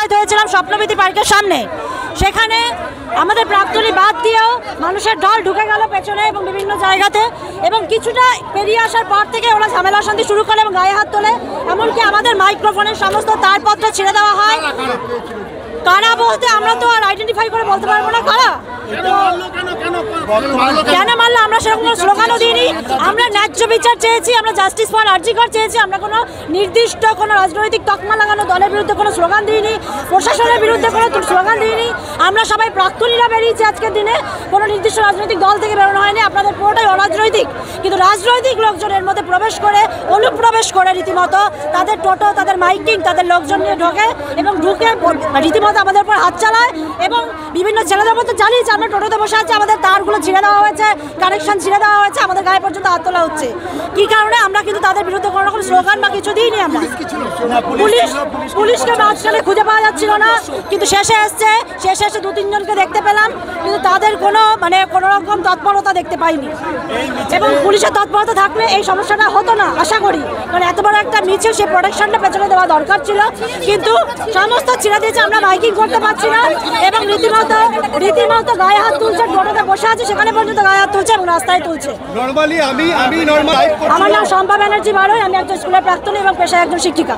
জমায়েত হয়েছিলাম স্বপ্নবীথি পার্কের সামনে। সেখানে আমাদের প্রাক্তনী বাদ দিয়েও মানুষের ঢল ঢুকে গেল পেছনে এবং বিভিন্ন জায়গাতে, এবং কিছুটা পেরিয়ে আসার পর থেকে ওরা ঝামেলা শান্তি শুরু করে এবং গায়ে হাত তোলে। এমনকি আমাদের মাইক্রোফোনের সমস্ত তারপত্র ছেড়ে দেওয়া হয়। কারা বলতে আমরা তো আর আইডেন্টিফাই করে বলতে পারবো না কারা কেন মারলো। আমরা সেরকম কোনো স্লোগানও দিইনি। আমরা ন্যায্য বিচার চেয়েছি, আমরা জাস্টিস ফর আরজিকর চেয়েছি। আমরা কোনো নির্দিষ্ট কোনো রাজনৈতিক তকমা লাগানো দলের বিরুদ্ধে কোনো স্লোগান দিইনি, প্রশাসনের বিরুদ্ধে কোনো স্লোগান দিইনি। আমরা সবাই প্রাক্তনীরা বেরিয়েছি আজকের দিনে, কোনো নির্দিষ্ট রাজনৈতিক দল থেকে বেরোনো হয়নি। আপনাদের পুরোটাই অরাজনৈতিক, কিন্তু রাজনৈতিক লোকজনের মধ্যে প্রবেশ করে অনুপ্রবেশ করে রীতিমতো তাদের টোটো, তাদের মাইকিং, তাদের লোকজন নিয়ে ঢোকে এবং ঢুকে রীতিমতো আমাদের উপর হাত চালায় এবং বিভিন্ন ছেলেদের মধ্যে জ্বালিয়েছে। আমরা টোটোতে বসে আছি, আমাদের তারগুলো ছিঁড়ে দেওয়া হয়েছে, কানেকশন ছিঁড়ে দেওয়া হয়েছে, আমাদের গায়ে পর্যন্ত হাত তোলা হচ্ছে। কী কারণে? আমরা কিন্তু তাদের বিরুদ্ধে কোনো রকম স্লোগান বা কিছু দিইনি। আমরা পুলিশকে মাঝখানে খুঁজে পাওয়া যাচ্ছিল না, কিন্তু শেষে এসে 2-3 জনকে দেখতে পেলাম, কিন্তু তাদের কোনো রকম তৎপরতা দেখতে পাইনি। এবং পুলিশের তৎপরতা থাকলে এই সমস্যাটা হতো না আশা করি, কারণ এত বড় একটা মিছিল, সেই প্রোটেকশনটা পেছনে দেওয়া দরকার ছিল, কিন্তু সমস্ত ছিঁড়ে দিয়েছে। আমরা মাইকিং করতে পারছি না এবং রীতিমতো গায়ে হাত তুলছে। টোটোতে বসে আছে সেখানে পর্যন্ত গায়ে হাত তুলছে এবং রাস্তায় তুলছে। আমার নাম শম্পা ব্যানার্জি বারোই, আমি একজন স্কুলের প্রাক্তনী এবং পেশায় একজন শিক্ষিকা।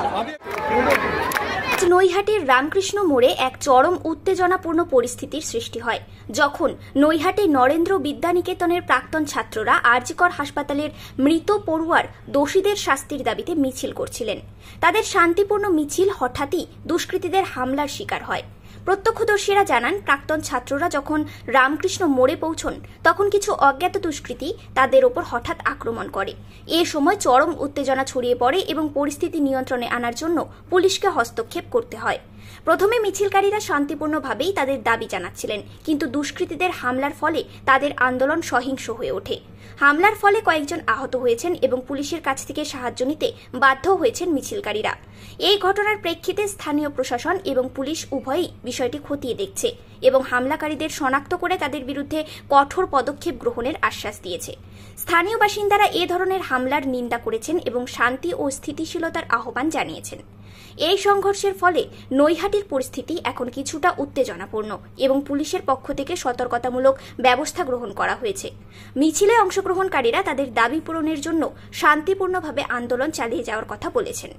নৈহাটির রামকৃষ্ণ মোড়ে এক চরম উত্তেজনাপূর্ণ পরিস্থিতির সৃষ্টি হয় যখন নৈহাটি নরেন্দ্র বিদ্যানিকেতনের প্রাক্তন ছাত্ররা আরজিকর হাসপাতালের মৃত পড়ুয়ার দোষীদের শাস্তির দাবিতে মিছিল করছিলেন। তাদের শান্তিপূর্ণ মিছিল হঠাৎই দুষ্কৃতীদের হামলার শিকার হয়। প্রত্যক্ষদর্শীরা জানান, প্রাক্তন ছাত্ররা যখন রামকৃষ্ণ মোড়ে পৌঁছন তখন কিছু অজ্ঞাত দুষ্কৃতী তাদের ওপর হঠাৎ আক্রমণ করে। এ সময় চরম উত্তেজনা ছড়িয়ে পড়ে এবং পরিস্থিতি নিয়ন্ত্রণে আনার জন্য পুলিশকে হস্তক্ষেপ করতে হয়। প্রথমে মিছিলকারীরা শান্তিপূর্ণভাবেই তাদের দাবি জানাচ্ছিলেন, কিন্তু দুষ্কৃতীদের হামলার ফলে তাদের আন্দোলন সহিংস হয়ে ওঠে। হামলার ফলে কয়েকজন আহত হয়েছেন এবং পুলিশের কাছ থেকে সাহায্য নিতে বাধ্য হয়েছেন মিছিলকারীরা। এই ঘটনার প্রেক্ষিতে স্থানীয় প্রশাসন এবং পুলিশ উভয়ই বিষয়টি খতিয়ে দেখছে এবং হামলাকারীদের শনাক্ত করে তাদের বিরুদ্ধে কঠোর পদক্ষেপ গ্রহণের আশ্বাস দিয়েছে। স্থানীয় বাসিন্দারা এ ধরনের হামলার নিন্দা করেছেন এবং শান্তি ও স্থিতিশীলতার আহ্বান জানিয়েছেন। এই সংঘর্ষের ফলে নৈহাটির পরিস্থিতি এখন কিছুটা উত্তেজনাপূর্ণ এবং পুলিশের পক্ষ থেকে সতর্কতামূলক ব্যবস্থা গ্রহণ করা হয়েছে। মিছিলে অংশগ্রহণকারীরা তাদের দাবি পূরণের জন্য শান্তিপূর্ণভাবে আন্দোলন চালিয়ে যাওয়ার কথা বলেছেন।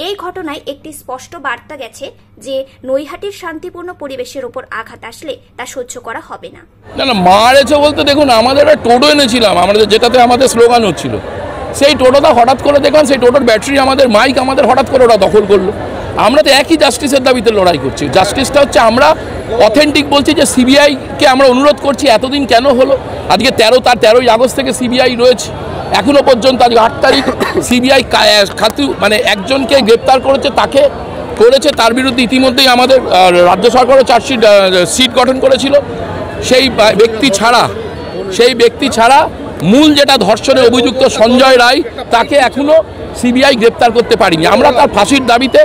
এই ঘটনায় একটি স্পষ্ট বার্তা গেছে যে নৈহাটির শান্তিপূর্ণ পরিবেশের ওপর আঘাত আসলে তা সহ্য করা হবে না। না মারেছে বলতে, দেখুন আমাদের একটা টোটো এনেছিলাম, আমাদের যেটাতে আমাদের স্লোগান হচ্ছিল, সেই টোটোটা হঠাৎ করে দেখলাম সেই টোটোর ব্যাটারি, আমাদের মাইক আমাদের হঠাৎ করে ওরা দখল করলো। আমরা তো একই জাস্টিসের দাবিতে লড়াই করছি। জাস্টিসটা হচ্ছে আমরা অথেন্টিক বলছি যে সিবিআইকে আমরা অনুরোধ করছি, এতদিন কেন হলো? আজকে 13ই আগস্ট থেকে সিবিআই রয়েছে, এখনও পর্যন্ত আজকে 8 তারিখ সিবিআই একজনকে গ্রেপ্তার করেছে, তাকে করেছে, তার বিরুদ্ধে ইতিমধ্যেই আমাদের রাজ্য সরকারও চার্জশিট সিট গঠন করেছিল। সেই ব্যক্তি ছাড়া মূল যেটা ধর্ষণে অভিযুক্ত সঞ্জয় রায়, তাকে এখনো সিবিআই গ্রেপ্তার করতে পারিনি। আমরা তার ফাঁসির দাবিতে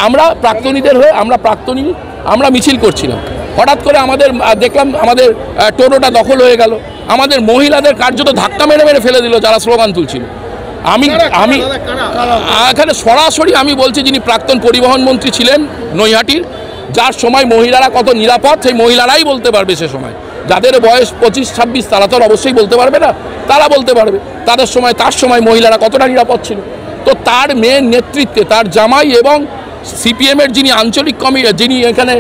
আমরা প্রাক্তনীদের হয়ে আমরা মিছিল করছিলাম। হঠাৎ করে দেখলাম আমাদের টোটোটা দখল হয়ে গেল, আমাদের মহিলাদের কার্যত ধাক্কা মেরে ফেলে দিল যারা স্লোগান তুলছিল। আমি এখানে সরাসরি আমি বলছি, যিনি প্রাক্তন পরিবহন মন্ত্রী ছিলেন নৈহাটির, যার সময় মহিলারা কত নিরাপদ সেই মহিলারাই বলতে পারবে। সে সময় যাদের বয়স 25-26 তারা তো অবশ্যই বলতে পারবে না, তারা বলতে পারবে তার সময় মহিলারা কতটা নিরাপদ ছিল। তো তার মেয়ের নেতৃত্বে তার জামাই এবং সিপিএমের যিনি আঞ্চলিক যিনি এখানে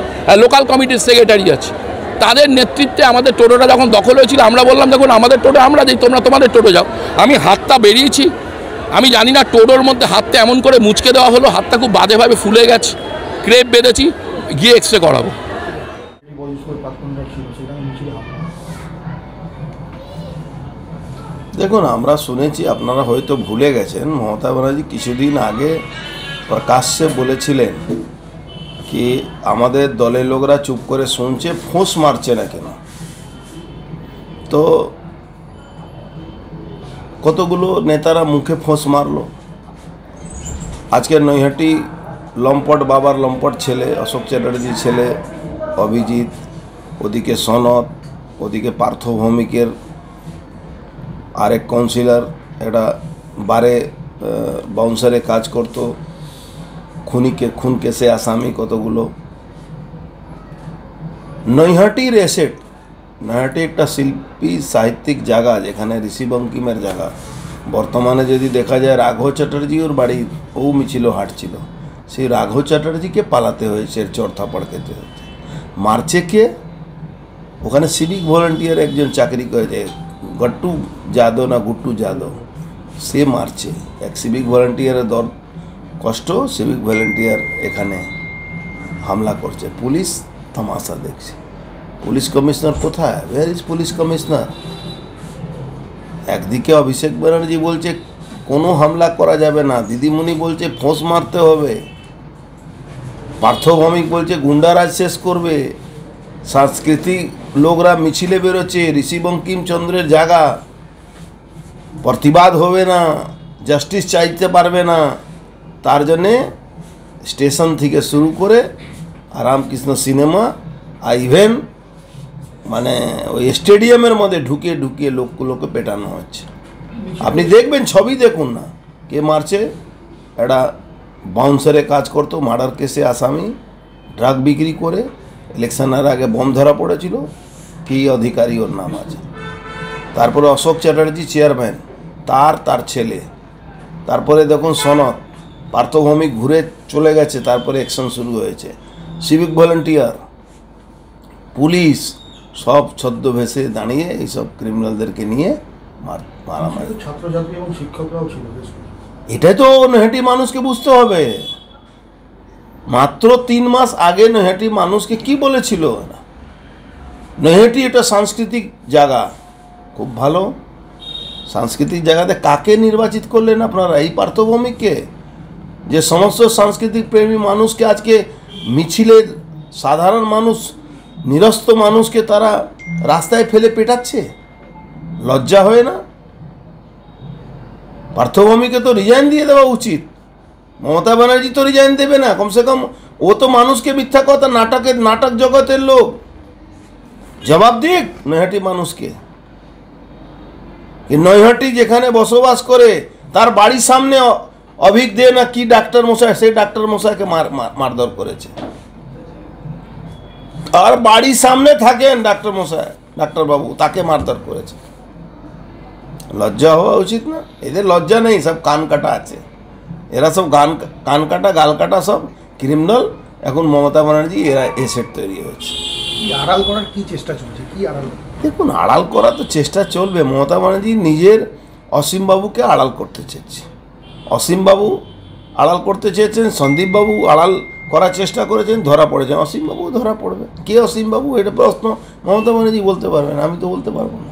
লোকাল কমিটির সেক্রেটারি আছে, তাদের নেতৃত্বে আমাদের টোটোটা যখন দখল হয়েছিল, আমরা বললাম দেখুন আমাদের টোটো আমরা দিই, তোমরা তোমাদের টোটো যাও। আমি হাতটা বেরিয়েছি, আমি জানি না টোটোর মধ্যে হাতটা এমন করে মুচকে দেওয়া হলো, হাতটা খুব বাজেভাবে ফুলে গেছে, ক্রেপ বেঁধেছি, গিয়ে এক্সরে করাবো। দেখুন, আমরা শুনেছি, আপনারা হয়তো ভুলে গেছেন, মমতা ব্যানার্জি কিছুদিন আগে প্রকাশ্যে বলেছিলেন কি আমাদের দলের লোকরা চুপ করে শুনছে, ফোঁস মারছে না কেন। তো কতগুলো নেতারা মুখে ফোঁস মারলো। আজকে নৈহাটি লম্পট বাবার লম্পট ছেলে, অশোক চ্যাটার্জির ছেলে অভিজিৎ, ওদিকে সনদ, ওদিকে পার্থ ভৌমিকের আরেক কাউন্সিলর, একটা বারে বাউন্সারে কাজ করত, খুন কেসে আসামি কতগুলো। নৈহাটির এসেট, নৈহাটি একটা শিল্পী সাহিত্যিক জায়গা, যেখানে ঋষি বঙ্কিমের জায়গা। বর্তমানে যদি দেখা যায় রাঘব চ্যাটার্জি ওর বাড়ি ও মিছিল হাঁটছিল, সেই রাঘব চ্যাটার্জিকে পালাতে হয়েছে, চড়থাপড় খেতে হয়েছে। মারছে কে? ওখানে সিভিক ভলেন্টিয়ার একজন চাকরি করেছে, গট্টু যাদব না গুট্টু যাদব, সে মারছে। এক সিভিক ভলেন্টিয়ারের দর কষ্ট, সিভিক ভলেন্টিয়ার এখানে হামলা করছে, পুলিশ তামাশা দেখছে। পুলিশ কমিশনার কোথায়? Where is police commissioner? একদিকে অভিষেক ব্যানার্জি বলছে কোনো হামলা করা যাবে না, দিদিমণি বলছে ফোঁস মারতে হবে, পার্থ ভৌমিক বলছে গুন্ডারাজ শেষ করবে, সাংস্কৃতিক লোকরা মিছিলে বেরোচ্ছে, ঋষি বঙ্কিমচন্দ্রের জায়গা, প্রতিবাদ হবে না, জাস্টিস চাইতে পারবে না। তার জন্যে স্টেশন থেকে শুরু করে রামকৃষ্ণ সিনেমা আর ইভেন মানে ওই স্টেডিয়ামের মধ্যে ঢুকিয়ে ঢুকিয়ে লোকগুলোকে পেটানো হচ্ছে। আপনি দেখবেন, ছবি দেখুন না, কে মারছে। একটা বাউন্সারে কাজ করতো, মার্ডার কেসে আসামি, ড্রাগ বিক্রি করে, ইলেকশনের আগে বম ধরা পড়েছিল, কি অধিকারী ওর নাম আছে। তারপরে অশোক চ্যাটার্জি চেয়ারম্যান, তার ছেলে। তারপরে দেখুন সনদ, পার্থ ভৌমিক ঘুরে চলে গেছে, তারপরে অ্যাকশন শুরু হয়েছে। সিভিক ভলেন্টিয়ার, পুলিশ সব ছদ্মবেশে দাঁড়িয়ে এইসব ক্রিমিনালদেরকে নিয়ে মারামারি। ছাত্রছাত্রী এবং শিক্ষকরাও ছিল। এটাই তো নৈহাটি মানুষকে বুঝতে হবে। মাত্র 3 মাস আগে নৈহাটি মানুষকে কি বলেছিল? নৈহাটি এটা সাংস্কৃতিক জায়গা, খুব ভালো সাংস্কৃতিক জায়গাতে কাকে নির্বাচিত করলেন আপনারা? এই পার্থ ভৌমিককে, যে সমস্ত সাংস্কৃতিক প্রেমী মানুষকে আজকে মিছিলের সাধারণ মানুষ, নিরস্ত মানুষকে তারা রাস্তায় ফেলে পেটাচ্ছে। লজ্জা হয় না? পার্থ ভৌমিককে তো রিজাইন দিয়ে দেওয়া উচিত। মমতা ব্যানার্জি তো রিজাইন দেবে না, কমসে কম ও তো মানুষকে মিথ্যা কথা, নাটক জগতের লোক, জবাব দিক নৈহাটি মানুষকে। নৈহাটি যেখানে বসবাস করে, তার বাড়ির সামনে অভিক দে না কি ডাক্তার মশাই, সেই ডাক্তার মশাইকে মারধর করেছে। আর বাড়ির সামনে থাকেন ডাক্তার মশাই, ডাক্তারবাবু, তাকে মারধর করেছে। লজ্জা হওয়া উচিত না? এদের লজ্জা নেই, সব কান কাটা আছে। এরা সব কান কাটা গাল কাটা সব ক্রিমিনাল। এখন মমতা ব্যানার্জি এরা এসেট তৈরি হয়েছে। আড়াল করার কি চেষ্টা চলছে? কি আড়াল? দেখুন, আড়াল করা তো চেষ্টা চলবে। মমতা ব্যানার্জি নিজের অসীমবাবুকে আড়াল করতে চেয়েছে, অসীমবাবু আড়াল করতে চেয়েছেন, সন্দীপবাবু আড়াল করার চেষ্টা করেছেন, ধরা পড়েছেন। অসীমবাবু ধরা পড়বে। কে অসীমবাবু? এটা প্রশ্ন মমতা ব্যানার্জি বলতে পারবেন, আমি তো বলতে পারবো না।